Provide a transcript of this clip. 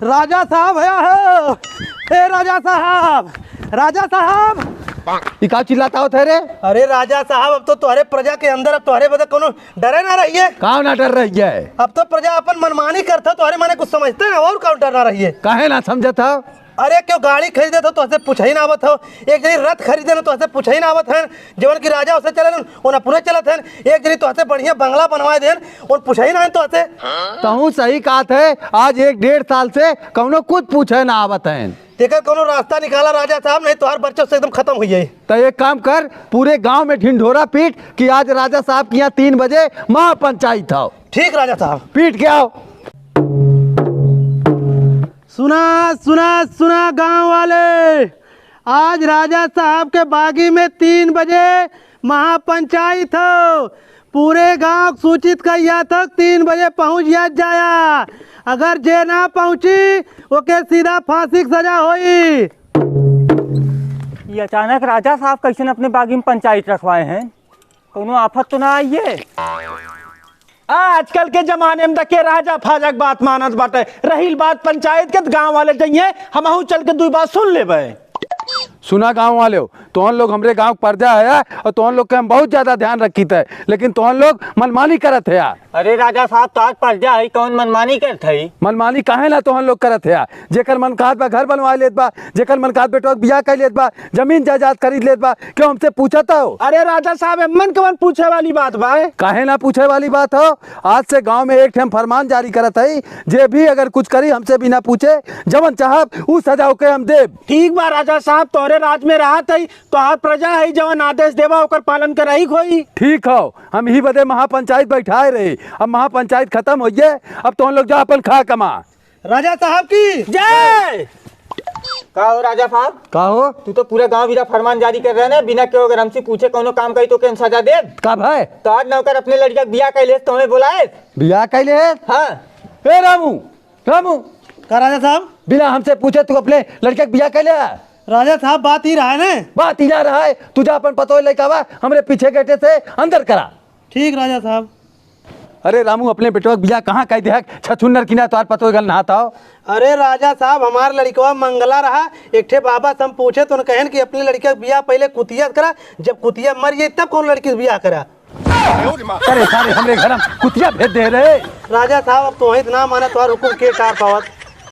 राजा साहब भैया हो। ए राजा साहब, राजा साहब। का चिल्लाता हो थे रे? अरे राजा साहब, अब तो तुम्हारे प्रजा के अंदर अब तुम्हारे बदे कोनो डरे ना रही है। कहाँ ना डर रही है? अब तो प्रजा अपन मनमानी करता, तुम्हारे माने कुछ समझते हैं और कौन डर ना रही है। काहे ना समझत हो? अरे क्यों गाड़ी खरीदे तो तुझसे पूछा ही ना आवत हो। एक जनी रथ खरीदे ना तुझसे पूछा ही ना आवत है। जीवन की राजा उसे चले उन्हें पूरे चलत है। एक जनी तुझसे बढ़िया बंगला बनवा देन और पूछा ही ना है तुझसे। तहु सही बात है। आज 1-1.5 साल से कौनो कुछ पूछे ना आवत है। देखकर कोनो रास्ता निकाला राजा साहब, नहीं तो हर बच्चों से एकदम खत्म हुई है। तो एक काम कर, पूरे गांव में ढिंढोरा पीट कि आज राजा साहब के यहाँ 3 बजे महापंचायत हो। ठीक राजा साहब, पीट के आओ। सुना सुना सुना गांव वाले, आज राजा साहब के बागी में 3 बजे महापंचायत हो। पूरे गांव सूचित किया तक 3 बजे पहुंच जाया। अगर जे ना पहुंची ओके सीधा फांसी की सजा होई। ये अचानक राजा साहब कैसे अपने बागी में पंचायत रखवाए हैं? कोनो आफत तो ना आई है? आजकल के जमाने में देखे राजा फाजक बात मानत बाटे। रही बात पंचायत के, गांव वाले जाइए हमहू चल के 2 बात सुन लेबे। सुना गांव वाले हो, तोहन लोग हमरे गांव पर्जा है और तोहन लोग के हम बहुत ज्यादा ध्यान रखी थे, लेकिन तोहन लोग मनमानी करत है। अरे राजा साहब, तो आज पर्जा है, कौन मनमानी करत है? मनमानी काहे ना तोहन लोग करत है? जेकर मन कहत बा घर बनवा लेत बा, जेकर मन कहत बेटवा बियाह कर लेत बा, जमीन जायदाद खरीद लेत बा। क्यों हमसे पूछत हो? अरे राजा साहब, मन के मन पूछे वाली बात बा। काहे ना पूछे वाली बात हो? आज से गांव में एक ठे फरमान जारी करत है, जे भी अगर कुछ करी हमसे बिना पूछे जवन चाहब उ सजा के हम देब। ठीक बा राजा साहब, तोहरे राज में रहत है तो हर प्रजा है जवन आदेश देवा ओकर पालन कराई होई। ठीक हो, हम ही बदे महापंचायत बैठाए रहे। अब महापंचायत खत्म हो गए, अब तो हम लोग जा अपन खा कमा। राजा साहब की जय। का हो राजा साहब? का हो? तू तो पूरा गांव बिना फरमान जारी कर रहे हैं, बिना क्यों अगर हमसे पूछे कोनो काम करी तो क्या सजा दे? का भाई? तो आज नौकर अपने लड़का बियाह कैले तो हमें बुलाए। बियाह कैले है? हाँ। ए रामू, रामू का राजा साहब? बिना हमसे पूछे तू अपने लड़के बियाह कैले है? राजा साहब बात ही रहा है ना। बात ही ना रहा है। तुझा अपन पतो लेके आवा, हमरे पीछे गेटे से अंदर करा। ठीक राजा साहब। अरे रामू, अपने बेटवा बियाह कहाँ कह दे? छछुन्नर किना तो पतो गल नहाता हो। अरे राजा साहब, हमार लड़कवा मंगला रहा। एक ठे बाबा से हम पूछे तो कहन कि अपने लड़के का बियाह पहले कुतिया करा, जब कुतिया मर गई तब कौन लड़की से बियाह करा। अरे सारे हमरे घर में कुतिया भेज दे रहे। राजा साहब, अब तो वही ना माना तो हुकुम के कार पावत।